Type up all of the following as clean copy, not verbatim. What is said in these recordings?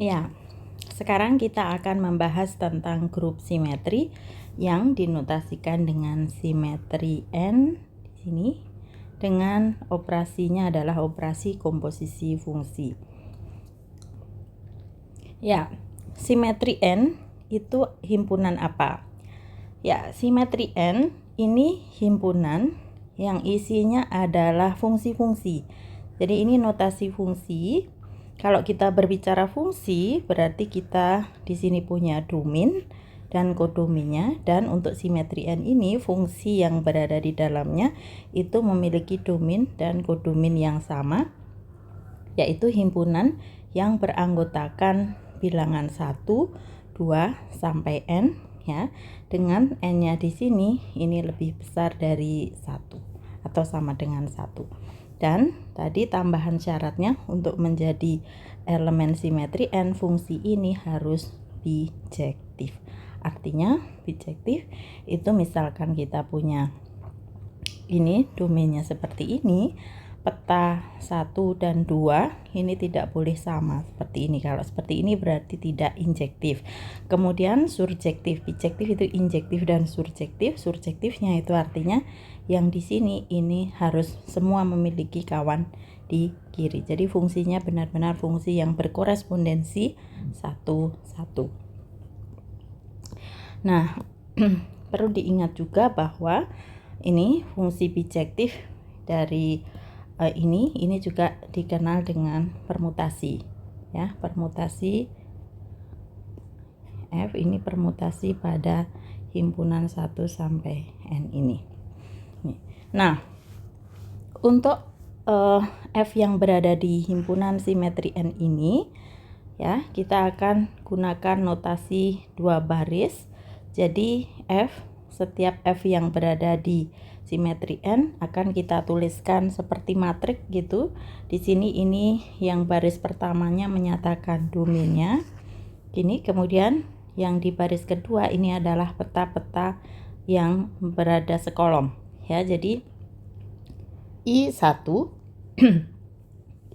Ya, sekarang kita akan membahas tentang grup simetri yang dinotasikan dengan simetri N di sini dengan operasinya adalah operasi komposisi fungsi. Ya, simetri N itu himpunan apa? Ya, simetri N ini himpunan yang isinya adalah fungsi-fungsi. Jadi ini notasi fungsi. Kalau kita berbicara fungsi, berarti kita di sini punya domain dan kodominnya, dan untuk simetri N ini fungsi yang berada di dalamnya itu memiliki domain dan kodomin yang sama, yaitu himpunan yang beranggotakan bilangan 1, 2 sampai N ya. Dengan N-nya di sini ini lebih besar dari 1 atau sama dengan 1. Dan tadi tambahan syaratnya untuk menjadi elemen simetri N, fungsi ini harus bijektif. Artinya bijektif itu misalkan kita punya ini domainnya seperti ini, peta 1 dan 2 ini tidak boleh sama seperti ini. Kalau seperti ini berarti tidak injektif. Kemudian surjektif, bijektif itu injektif dan surjektif. Surjektifnya itu artinya yang di sini ini harus semua memiliki kawan di kiri. Jadi fungsinya benar-benar fungsi yang berkorespondensi 1-1. Nah, perlu diingat juga bahwa ini fungsi bijektif dari ini juga dikenal dengan permutasi ya, permutasi F ini permutasi pada himpunan 1 sampai N ini. Nah, untuk F yang berada di himpunan simetri N ini ya, kita akan gunakan notasi 2 baris. Jadi setiap F yang berada di simetri N akan kita tuliskan seperti matriks gitu. Di sini ini yang baris pertamanya menyatakan domainnya. Ini kemudian yang di baris kedua ini adalah peta-peta yang berada sekolom ya. Jadi I1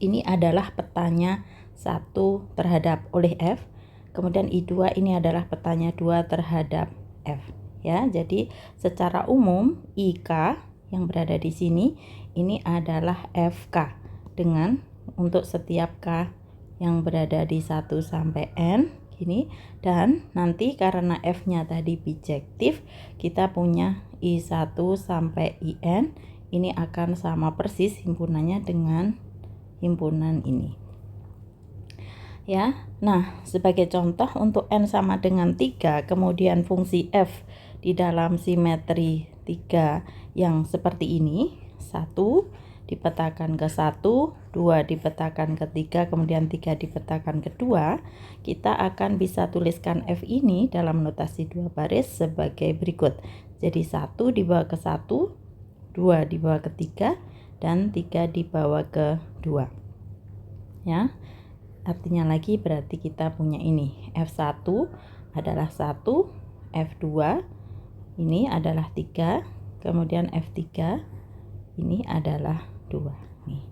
ini adalah petanya 1 terhadap oleh F. Kemudian I2 ini adalah petanya 2 terhadap F ya. Jadi secara umum IK yang berada di sini ini adalah FK dengan untuk setiap K yang berada di 1 sampai N gini. Dan nanti karena F-nya tadi bijektif, kita punya I1 sampai IN ini akan sama persis himpunannya dengan himpunan ini ya. Nah, sebagai contoh untuk N sama dengan 3, kemudian fungsi F di dalam simetri 3 yang seperti ini, 1 dipetakan ke 1, 2 dipetakan ke 3, kemudian 3 dipetakan ke 2, kita akan bisa tuliskan F ini dalam notasi 2 baris sebagai berikut. Jadi 1 dibawa ke 1, 2 dibawa ke 3, dan 3 dibawa ke 2 ya. Artinya lagi berarti kita punya ini F1 adalah 1, F2 ini adalah 3, kemudian F3 ini adalah 2 nih.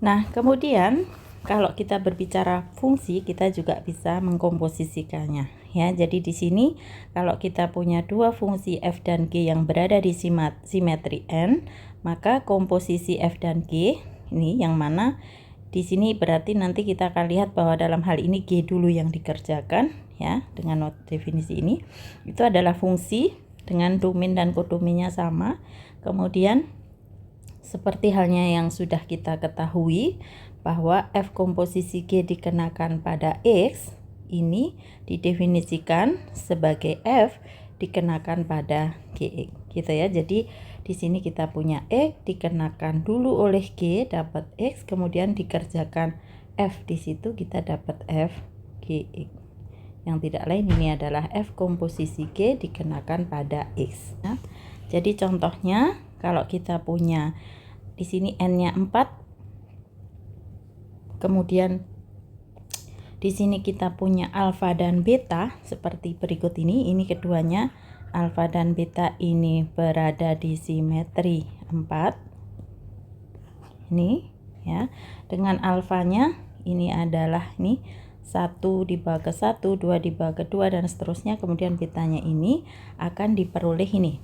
Nah, kemudian kalau kita berbicara fungsi, kita juga bisa mengkomposisikannya ya. Jadi di sini kalau kita punya dua fungsi F dan G yang berada di simetri N, maka komposisi F dan G ini yang mana di sini berarti nanti kita akan lihat bahwa dalam hal ini G dulu yang dikerjakan ya. Dengan definisi ini itu adalah fungsi dengan domain dan kodominnya sama. Kemudian seperti halnya yang sudah kita ketahui bahwa F komposisi G dikenakan pada X ini didefinisikan sebagai F dikenakan pada GX gitu ya. Jadi di sini kita punya X dikenakan dulu oleh G dapat X, kemudian dikerjakan F, di situ kita dapat F GX. Yang tidak lain ini adalah F komposisi G dikenakan pada X. Nah, jadi contohnya kalau kita punya di sini N-nya 4, kemudian di sini kita punya alfa dan beta seperti berikut ini. Ini keduanya alfa dan beta ini berada di simetri 4. Ini ya. Dengan alfanya ini adalah nih 1 dibagi ke 1, 2 dibagi ke 2 dan seterusnya. Kemudian betanya ini akan diperoleh ini.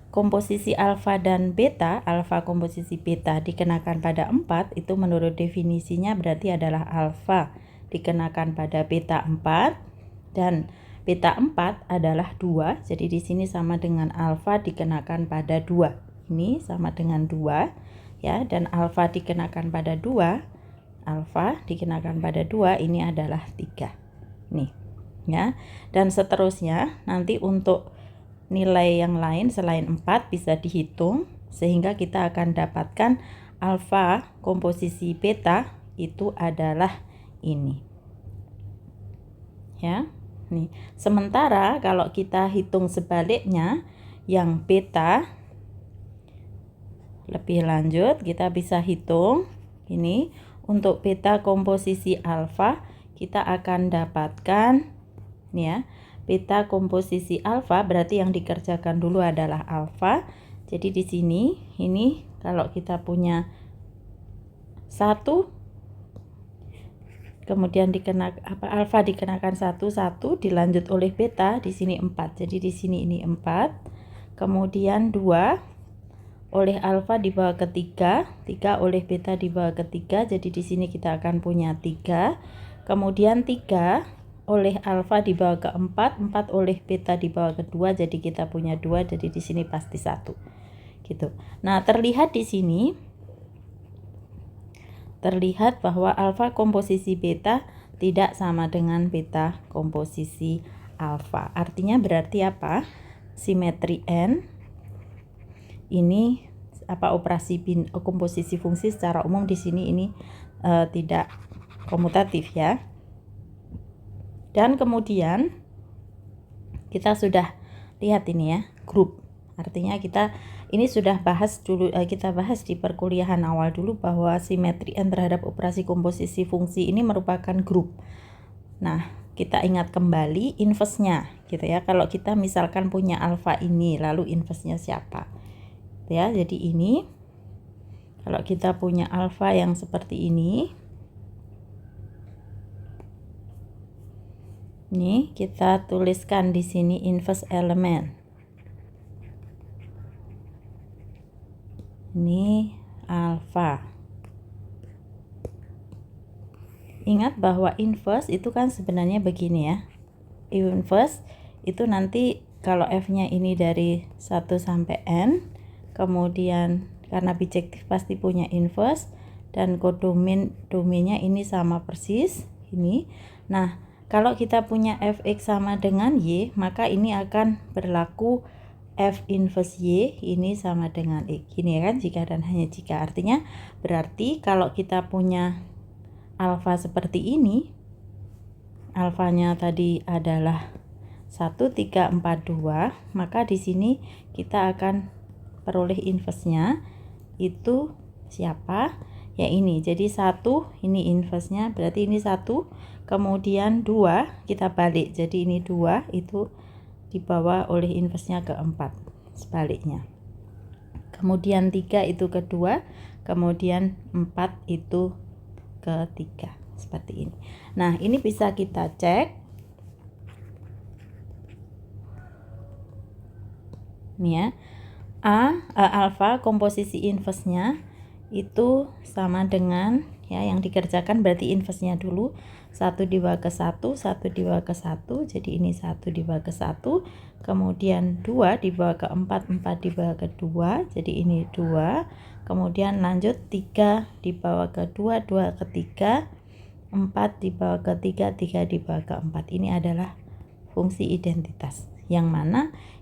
Komposisi alfa dan beta, alfa komposisi beta dikenakan pada 4 itu menurut definisinya berarti adalah alfa dikenakan pada beta 4 dan beta 4 adalah 2. Jadi di sini sama dengan alfa dikenakan pada 2. Ini sama dengan 2 ya, dan alfa dikenakan pada 2. Alfa dikenakan pada 2 ini adalah 3 nih ya, dan seterusnya nanti untuk nilai yang lain selain 4 bisa dihitung sehingga kita akan dapatkan alfa komposisi beta itu adalah ini ya nih. Sementara kalau kita hitung sebaliknya yang beta lebih lanjut, kita bisa hitung ini. Untuk beta komposisi alfa kita akan dapatkan nih ya, beta komposisi alfa berarti yang dikerjakan dulu adalah alfa. Jadi di sini ini kalau kita punya 1 kemudian alfa dikenakan 1 dilanjut oleh beta di sini 4. Jadi di sini ini 4. Kemudian 2 oleh alfa dibawa ke 3 oleh beta dibawa ke 3. Jadi di sini kita akan punya 3. Kemudian 3 oleh alfa dibawa ke 4 oleh beta dibawa ke 2. Jadi kita punya 2. Jadi di sini pasti 1. Gitu. Nah, terlihat di sini bahwa alfa komposisi beta tidak sama dengan beta komposisi alfa. Artinya berarti apa? Simetri N ini operasi komposisi fungsi secara umum di sini ini tidak komutatif ya. Dan kemudian kita sudah lihat ini ya, grup. Artinya kita ini sudah bahas dulu, kita bahas di perkuliahan awal dulu bahwa simetri N terhadap operasi komposisi fungsi ini merupakan grup. Nah, kita ingat kembali inverse-nya gitu ya. Kalau kita misalkan punya alfa ini, lalu inverse-nya siapa? Ya, jadi ini kalau kita punya alfa yang seperti ini kita tuliskan di sini inverse elemen. Ini alfa. Ingat bahwa inverse itu kan sebenarnya begini ya. Inverse itu nanti kalau f-nya ini dari 1 sampai n, kemudian karena bijektif pasti punya inverse dan kodomainnya ini sama persis ini. Nah, kalau kita punya fx sama dengan y, maka ini akan berlaku f inverse y ini sama dengan x. Ini kan jika dan hanya jika. Artinya berarti kalau kita punya alfa seperti ini, alfanya tadi adalah 1, 3, 4, 2, maka di sini kita akan peroleh inverse-nya itu siapa? Ya ini. Jadi 1 ini inverse-nya berarti ini 1, kemudian 2 kita balik. Jadi ini 2 itu dibawa oleh inverse-nya ke 4, sebaliknya. Kemudian 3 itu ke 2, kemudian 4 itu ke 3, seperti ini. Nah, ini bisa kita cek. Nih ya. Alfa komposisi inverse-nya itu sama dengan ya yang dikerjakan berarti inverse-nya dulu 1 dibagi ke 1, 1 dibagi ke 1. Jadi ini 1 dibagi ke 1. Kemudian 2 dibagi ke 4, 4 dibagi ke 2. Jadi ini 2. Kemudian lanjut 3 dibagi ke 2, 2 ke 3. 4 dibagi ke 3, 3 dibagi ke 4. Ini adalah fungsi identitas. Yang mana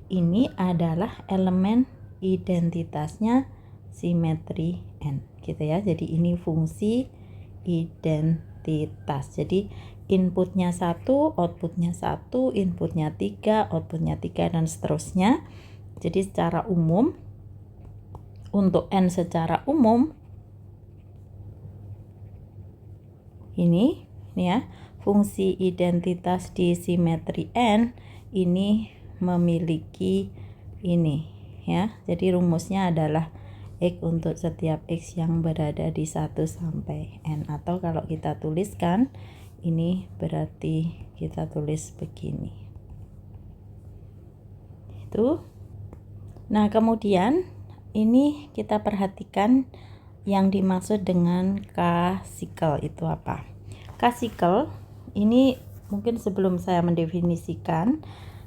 ini adalah elemen identitasnya simetri N gitu ya. Jadi ini fungsi identitas. Jadi inputnya 1, outputnya 1, inputnya 3, outputnya 3 dan seterusnya. Jadi secara umum untuk N secara umum ini ya, fungsi identitas di simetri N ini memiliki ini ya. Jadi rumusnya adalah X untuk setiap X yang berada di 1 sampai N. Atau kalau kita tuliskan, ini berarti kita tulis begini. Itu. Nah, kemudian ini kita perhatikan yang dimaksud dengan K-cycle itu apa. K-cycle ini mungkin sebelum saya mendefinisikan,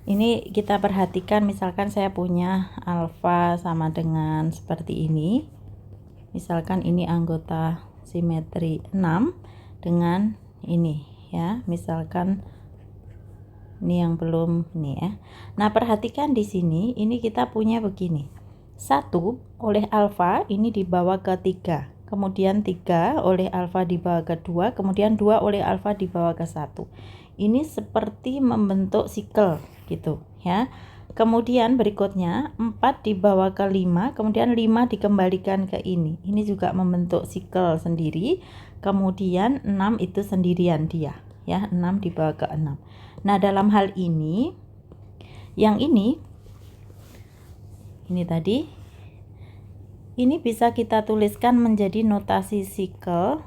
ini kita perhatikan misalkan saya punya alfa sama dengan seperti ini. Misalkan ini anggota simetri 6 dengan ini ya. Misalkan ini yang belum ini ya. Nah, perhatikan di sini ini kita punya begini. 1 oleh alfa ini dibawa ke 3. Kemudian 3 oleh alfa dibawa ke 2, kemudian 2 oleh alfa dibawa ke 1. Ini seperti membentuk sikel gitu ya. Kemudian berikutnya 4 dibawa ke 5, kemudian 5 dikembalikan ke ini. Ini juga membentuk sikel sendiri. Kemudian 6 itu sendirian dia ya, 6 dibawa ke 6. Nah, dalam hal ini yang ini tadi ini bisa kita tuliskan menjadi notasi sikel.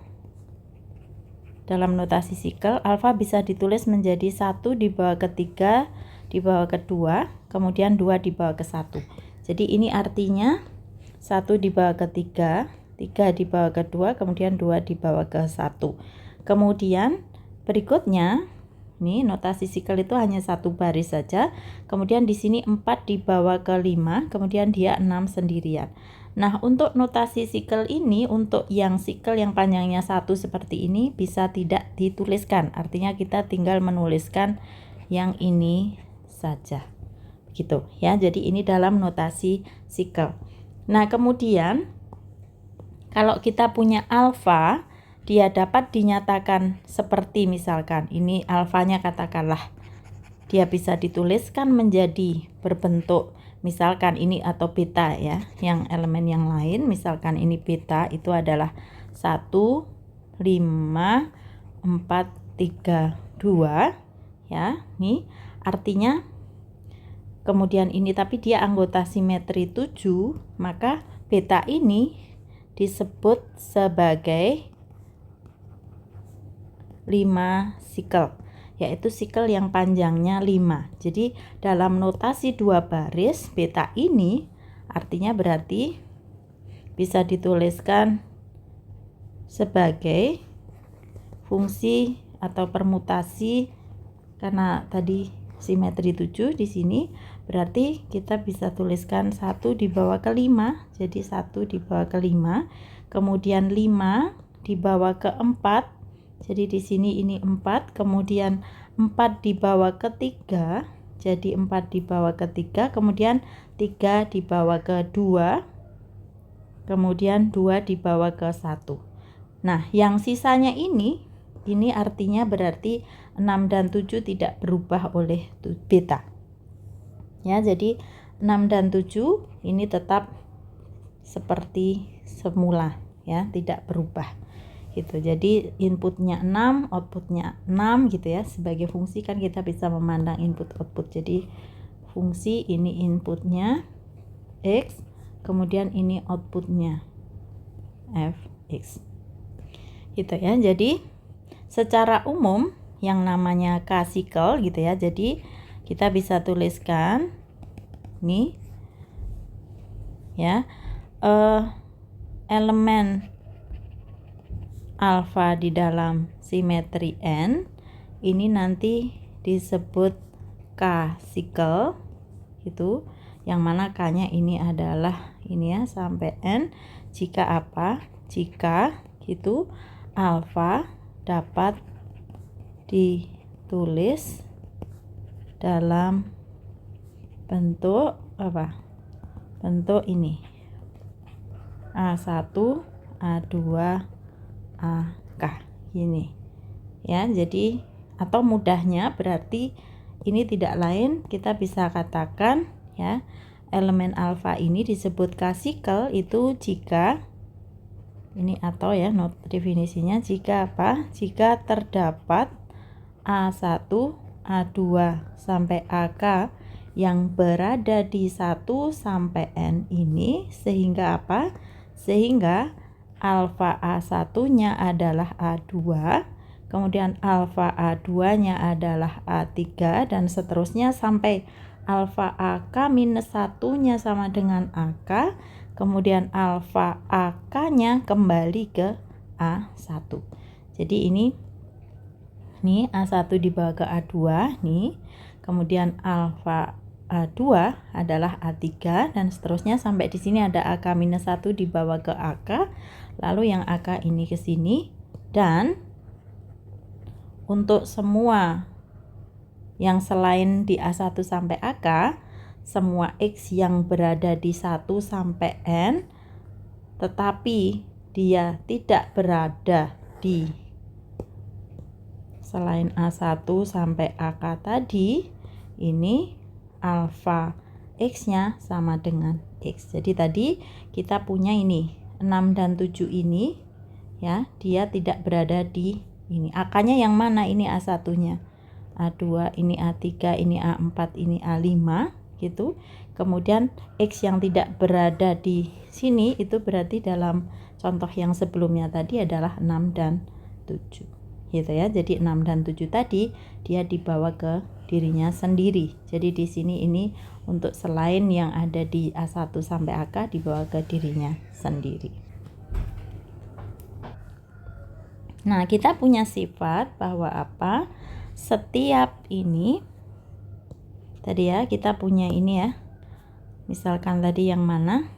Dalam notasi sikel, alfa bisa ditulis menjadi 1 dibawa ke 3 dibawa ke 2, kemudian 2 dibawa ke 1. Jadi ini artinya 1 dibawa ke 3, 3 dibawa ke 2, kemudian 2 dibawa ke 1. Kemudian berikutnya, ini notasi sikel itu hanya 1 baris saja. Kemudian di sini 4 dibawa ke 5, kemudian dia 6 sendirian. Nah, untuk notasi sikel ini, untuk yang sikel yang panjangnya 1 seperti ini bisa tidak dituliskan. Artinya kita tinggal menuliskan yang ini saja. Gitu ya. Jadi ini dalam notasi sikel. Nah, kemudian kalau kita punya alfa, dia dapat dinyatakan seperti misalkan ini alfanya, katakanlah dia bisa dituliskan menjadi berbentuk misalkan ini atau beta ya, yang elemen yang lain misalkan ini beta itu adalah 1, 5, 4, 3, 2 ya. Nih artinya kemudian ini tapi dia anggota simetri 7, maka beta ini disebut sebagai 5 sikel, yaitu sikel yang panjangnya 5. Jadi dalam notasi 2 baris, beta ini artinya berarti bisa dituliskan sebagai fungsi atau permutasi, karena tadi simetri 7 di sini, berarti kita bisa tuliskan 1 dibawa ke 5, jadi 1 dibawa ke 5, kemudian 5 dibawa ke 4, jadi di sini ini 4, kemudian 4 dibawa ke 3, jadi 4 dibawa ke 3, kemudian 3 dibawa ke 2, kemudian 2 dibawa ke 1. Nah, yang sisanya ini artinya berarti 6 dan 7 tidak berubah oleh beta. Ya, jadi 6 dan 7 ini tetap seperti semula ya, tidak berubah. Gitu. Jadi inputnya 6, outputnya 6 gitu ya. Sebagai fungsi kan kita bisa memandang input output. Jadi fungsi ini inputnya X, kemudian ini outputnya Fx. Gitu ya. Jadi secara umum yang namanya K-cycle gitu ya. Jadi kita bisa tuliskan nih ya, elemen alfa di dalam simetri N ini nanti disebut K-cycle itu, yang mana K-nya ini adalah ini ya sampai N. Jika apa? Jika itu alfa dapat ditulis dalam bentuk apa? Bentuk ini A1, A2, AK ini ya. Jadi atau mudahnya berarti ini tidak lain, kita bisa katakan ya, elemen alfa ini disebut K-cycle itu jika ini, atau ya definisinya jika apa? Jika terdapat A1, A2 sampai AK yang berada di 1 sampai N ini, sehingga apa? sehingga alfa A1 nya adalah A2, kemudian alfa A2 nya adalah A3, dan seterusnya sampai alfa AK minus 1 nya sama dengan AK, kemudian alfa AK nya kembali ke A1. Jadi ini A1 dibawa ke A2 nih, kemudian alfa A2 adalah A3, dan seterusnya sampai di sini ada AK minus 1 dibawa ke AK, lalu yang AK ini ke sini, dan untuk semua yang selain di A1 sampai AK, semua X yang berada di 1 sampai N, tetapi dia tidak berada di selain A1 sampai AK tadi, ini alfa X-nya sama dengan X. Jadi tadi kita punya ini 6 dan 7 ini ya, dia tidak berada di ini. AK-nya yang mana? Ini A1-nya. A2, ini A3, ini A4, ini A5 gitu. Kemudian X yang tidak berada di sini itu berarti dalam contoh yang sebelumnya tadi adalah 6 dan 7. Gitu ya. Jadi 6 dan 7 tadi dia dibawa ke dirinya sendiri. Jadi di sini ini untuk selain yang ada di A1 sampai AK dibawa ke dirinya sendiri. Nah, kita punya sifat bahwa apa? Setiap ini tadi ya, kita punya ini ya. Misalkan tadi yang mana?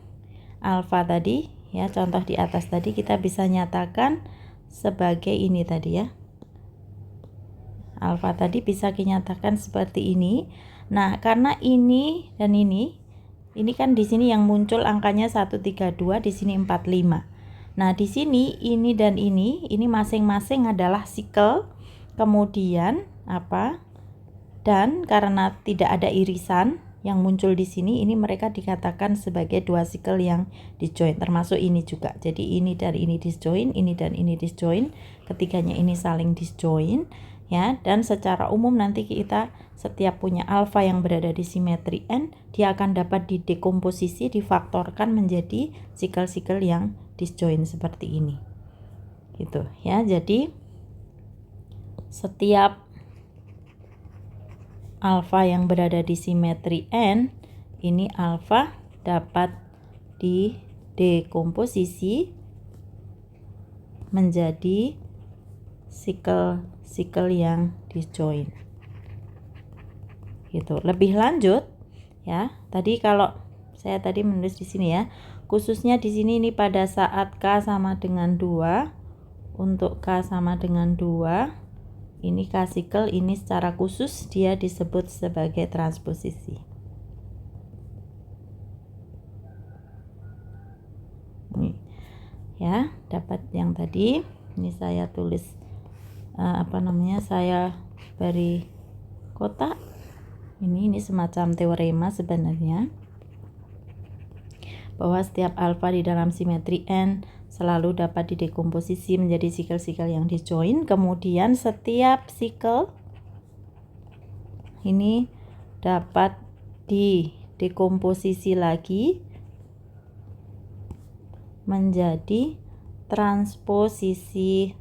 Alfa tadi ya, contoh di atas tadi kita bisa nyatakan sebagai ini tadi ya. Alfa tadi bisa dinyatakan seperti ini. Nah, karena ini dan ini kan di sini yang muncul angkanya 132, di sini 45. Nah, di sini ini dan ini masing-masing adalah sikel. Kemudian apa? Dan karena tidak ada irisan yang muncul di sini, ini mereka dikatakan sebagai dua sikel yang disjoin, termasuk ini juga. Jadi ini dan ini disjoin, ini dan ini disjoin, ketiganya ini saling disjoin ya. Dan secara umum nanti kita setiap punya alfa yang berada di simetri N, dia akan dapat didekomposisi, difaktorkan menjadi sikel-sikel yang disjoin seperti ini. Gitu ya. Jadi setiap alfa yang berada di simetri N, ini alfa dapat didekomposisi menjadi sikel-sikel yang disjoin. Gitu. Lebih lanjut ya. Tadi kalau saya tadi menulis di sini ya, khususnya di sini ini pada saat K sama dengan 2, untuk K sama dengan 2, ini K sikel, ini secara khusus dia disebut sebagai transposisi. Nih, ya, dapat yang tadi. Ini saya tulis saya beri kotak. Ini semacam teorema sebenarnya, bahwa setiap alfa di dalam simetri N selalu dapat didekomposisi menjadi sikel-sikel yang disjoin. Kemudian setiap sikel ini dapat didekomposisi lagi menjadi transposisi.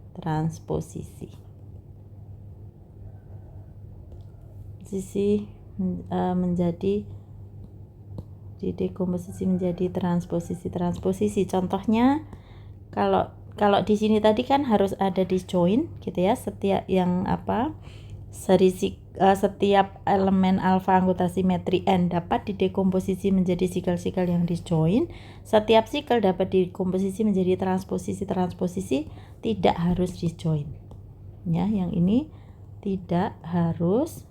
Menjadi didekomposisi menjadi transposisi. Contohnya kalau di sini tadi kan harus ada disjoin gitu ya, setiap yang setiap elemen alfa anggota simetri N dapat didekomposisi menjadi sikel-sikel yang disjoin. Setiap sikel dapat didekomposisi menjadi transposisi, tidak harus disjoin. Ya, yang ini tidak harus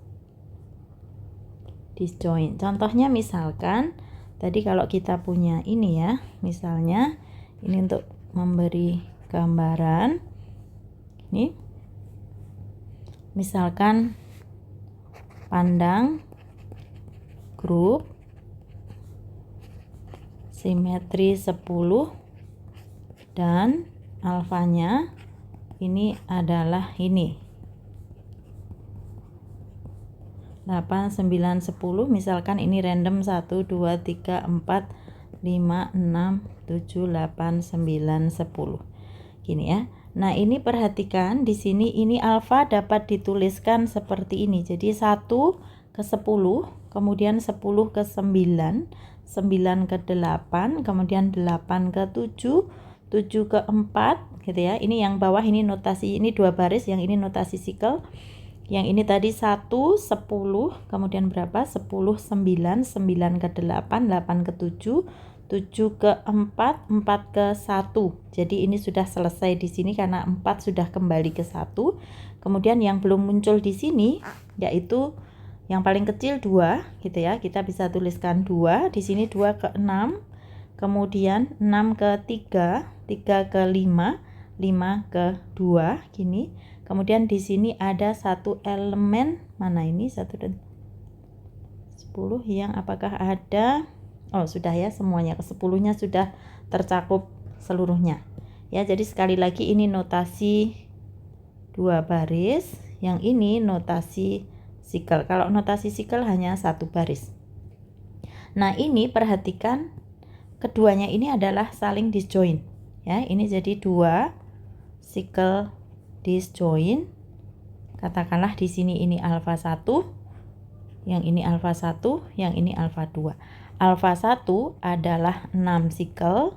disjoin. Contohnya misalkan tadi kalau kita punya ini ya, misalnya ini untuk memberi gambaran. Ini misalkan pandang grup simetri 10 dan alfanya ini adalah ini 8, 9, 10. Misalkan ini random 1, 2, 3, 4, 5, 6, 7, 8, 9, 10. Gini ya. Nah, ini perhatikan di sini ini alfa dapat dituliskan seperti ini. Jadi 1 ke 10, kemudian 10 ke 9, 9 ke 8, kemudian 8 ke 7, 7 ke 4 gitu ya. Ini yang bawah ini notasi, ini 2 baris, yang ini notasi sikel. Yang ini tadi 1, 10, kemudian berapa? 10, 9, 9 ke 8, 8 ke 7, 7 ke 4, 4 ke 1. Jadi ini sudah selesai di sini karena 4 sudah kembali ke 1. Kemudian yang belum muncul di sini yaitu yang paling kecil 2 gitu ya. Kita bisa tuliskan 2. Di sini 2 ke 6. Kemudian 6 ke 3, 3 ke 5, 5 ke 2 gini. Kemudian di sini ada satu elemen, mana ini 1 dan 10 yang apakah ada? Oh, sudah ya, semuanya ke 10-nya sudah tercakup seluruhnya. Ya, jadi sekali lagi ini notasi 2 baris, yang ini notasi sikel. Kalau notasi sikel hanya 1 baris. Nah, ini perhatikan keduanya ini adalah saling disjoin. Ya, ini jadi 2 sikel disjoin. Katakanlah di sini ini alfa 1, yang ini alfa 1, yang ini alfa 2. Alfa 1 adalah 6 sikel,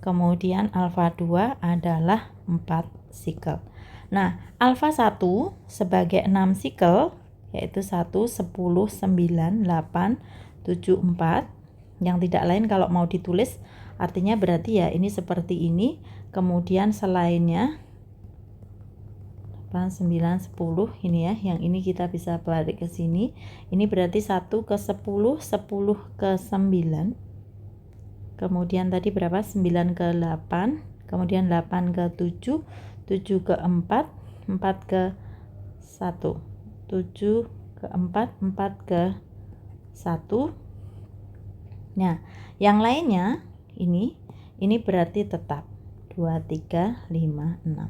kemudian alfa 2 adalah 4 sikel. Nah, alfa 1 sebagai 6 sikel yaitu 1, 10, 9, 8, 7, 4. Yang tidak lain kalau mau ditulis artinya berarti ya ini seperti ini, kemudian selainnya 8, 9, 10 ini ya, yang ini kita bisa balik ke sini. Ini berarti 1 ke 10, 10 ke 9. Kemudian tadi berapa? 9 ke 8, kemudian 8 ke 7, 7 ke 4, 4 ke 1. 7 ke 4, 4 ke 1. Nah, yang lainnya ini berarti tetap 2, 3, 5, 6.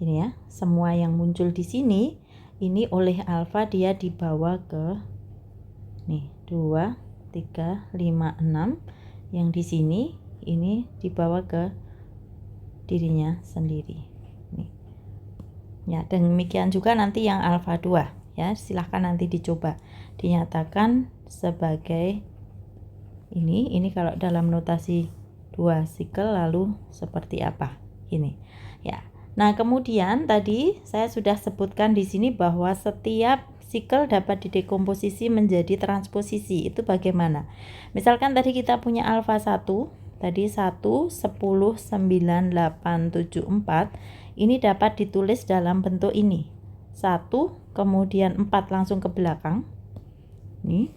Ini ya, semua yang muncul di sini ini oleh alfa dia dibawa ke nih 2, 3, 5, 6. Yang di sini ini dibawa ke dirinya sendiri. Nih. Ya, demikian juga nanti yang alfa 2 ya, silahkan nanti dicoba dinyatakan sebagai ini kalau dalam notasi 2 sikel lalu seperti apa ini ya. Nah, kemudian tadi saya sudah sebutkan di sini bahwa setiap sikel dapat didekomposisi menjadi transposisi. Itu bagaimana? Misalkan tadi kita punya alfa 1, tadi 1, 10, 9, 8, 7, 4. Ini dapat ditulis dalam bentuk ini. 1, kemudian 4 langsung ke belakang. Nih,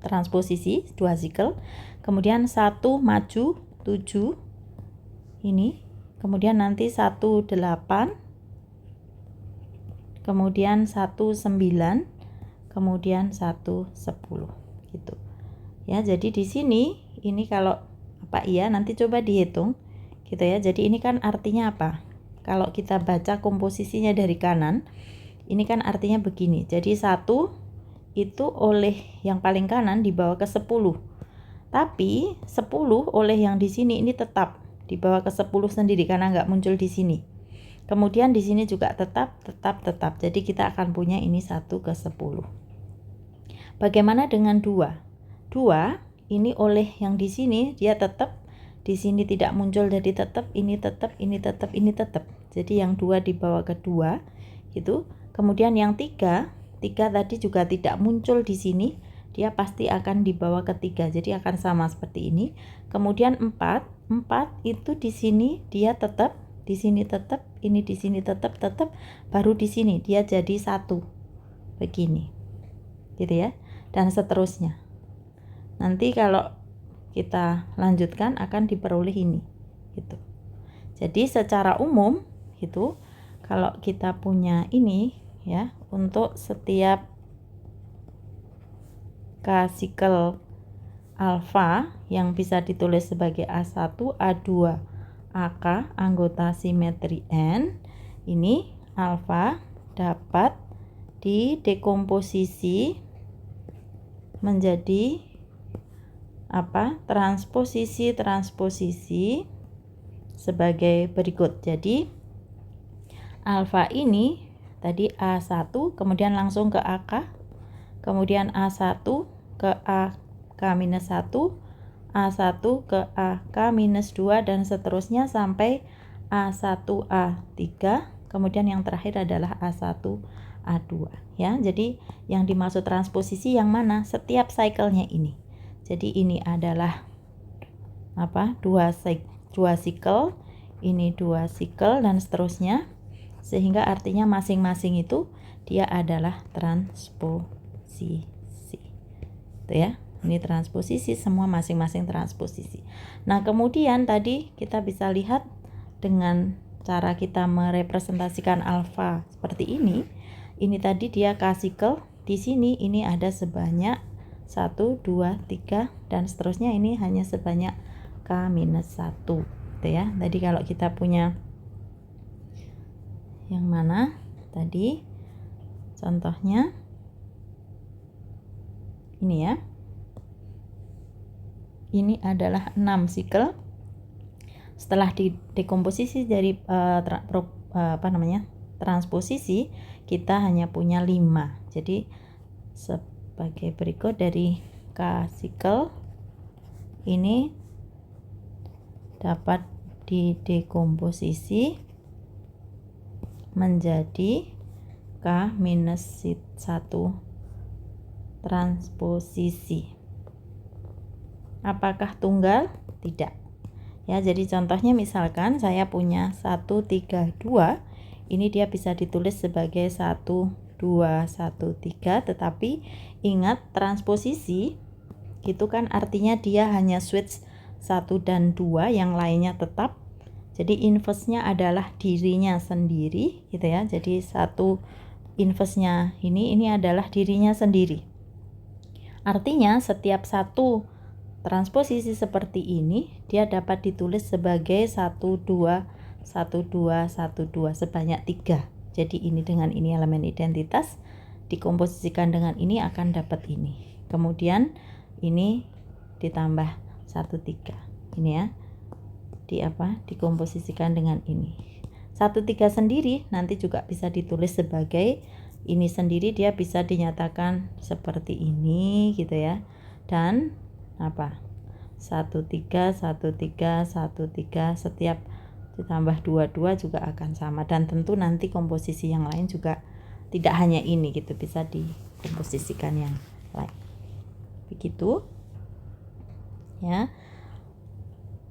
transposisi 2 sikel. Kemudian 1 maju 7. Ini. Kemudian nanti 1, 8, kemudian 1, 9, kemudian 1, 10 gitu. Ya, jadi di sini ini kalau apa iya nanti coba dihitung gitu ya. Jadi ini kan artinya apa? Kalau kita baca komposisinya dari kanan, ini kan artinya begini. Jadi 1 itu oleh yang paling kanan dibawa ke 10. Tapi 10 oleh yang di sini ini tetap dibawa ke 10 sendiri karena nggak muncul di sini. Kemudian di sini juga tetap. Jadi kita akan punya ini 1 ke 10. Bagaimana dengan 2? 2 ini oleh yang di sini dia tetap, di sini tidak muncul jadi tetap, ini tetap, ini tetap, ini tetap. Jadi yang 2 dibawa ke 2 gitu. Kemudian yang 3 tadi juga tidak muncul di sini, dia pasti akan dibawa ke 3. Jadi akan sama seperti ini. Kemudian 4 itu di sini dia tetap, di sini tetap, ini di sini tetap, baru di sini dia jadi 1 begini gitu ya, dan seterusnya. Nanti kalau kita lanjutkan akan diperoleh ini gitu. Jadi secara umum gitu, kalau kita punya ini ya, untuk setiap K sikel alfa yang bisa ditulis sebagai A1, A2, AK anggota simetri N, ini alfa dapat didekomposisi menjadi transposisi sebagai berikut. Jadi alfa ini tadi A1, kemudian langsung ke AK, kemudian A1 ke AK-1, A1 ke AK-2, dan seterusnya sampai A1A3, kemudian yang terakhir adalah A1A2 ya. Jadi yang dimaksud transposisi yang mana? Setiap cycle-nya ini. Jadi ini adalah dua cycle, ini 2 cycle, dan seterusnya, sehingga artinya masing-masing itu dia adalah transposisi. Itu ya. Ini transposisi, semua masing-masing transposisi. Nah, kemudian tadi kita bisa lihat dengan cara kita merepresentasikan alfa seperti ini. Ini tadi dia K-cycle, di sini ini ada sebanyak 1, 2, 3, dan seterusnya ini hanya sebanyak K-1 gitu ya. Tadi kalau kita punya yang mana tadi contohnya ini ya, ini adalah 6 cycle. Setelah dekomposisi dari transposisi, kita hanya punya 5. Jadi sebagai berikut, dari K-cycle ini dapat didekomposisi menjadi K-1 transposisi. Apakah tunggal? Tidak. Ya, jadi contohnya misalkan saya punya 1, 3, 2, ini dia bisa ditulis sebagai 1, 2, 1, 3, tetapi ingat transposisi itu kan artinya dia hanya switch 1 dan 2, yang lainnya tetap. Jadi inverse-nya adalah dirinya sendiri gitu ya. Jadi satu inverse-nya ini adalah dirinya sendiri. Artinya setiap satu transposisi seperti ini dia dapat ditulis sebagai 1, 2, 1, 2, 1, 2 sebanyak 3. Jadi ini dengan ini elemen identitas dikomposisikan dengan ini akan dapat ini. Kemudian ini ditambah 1, 3. Ini ya. Dikomposisikan dengan ini. 1, 3 sendiri nanti juga bisa ditulis sebagai ini sendiri, dia bisa dinyatakan seperti ini gitu ya. Dan 1, 3, 1, 3, 1, 3, setiap ditambah 2, 2 juga akan sama, dan tentu nanti komposisi yang lain juga tidak hanya ini gitu, bisa dikomposisikan yang lain begitu ya.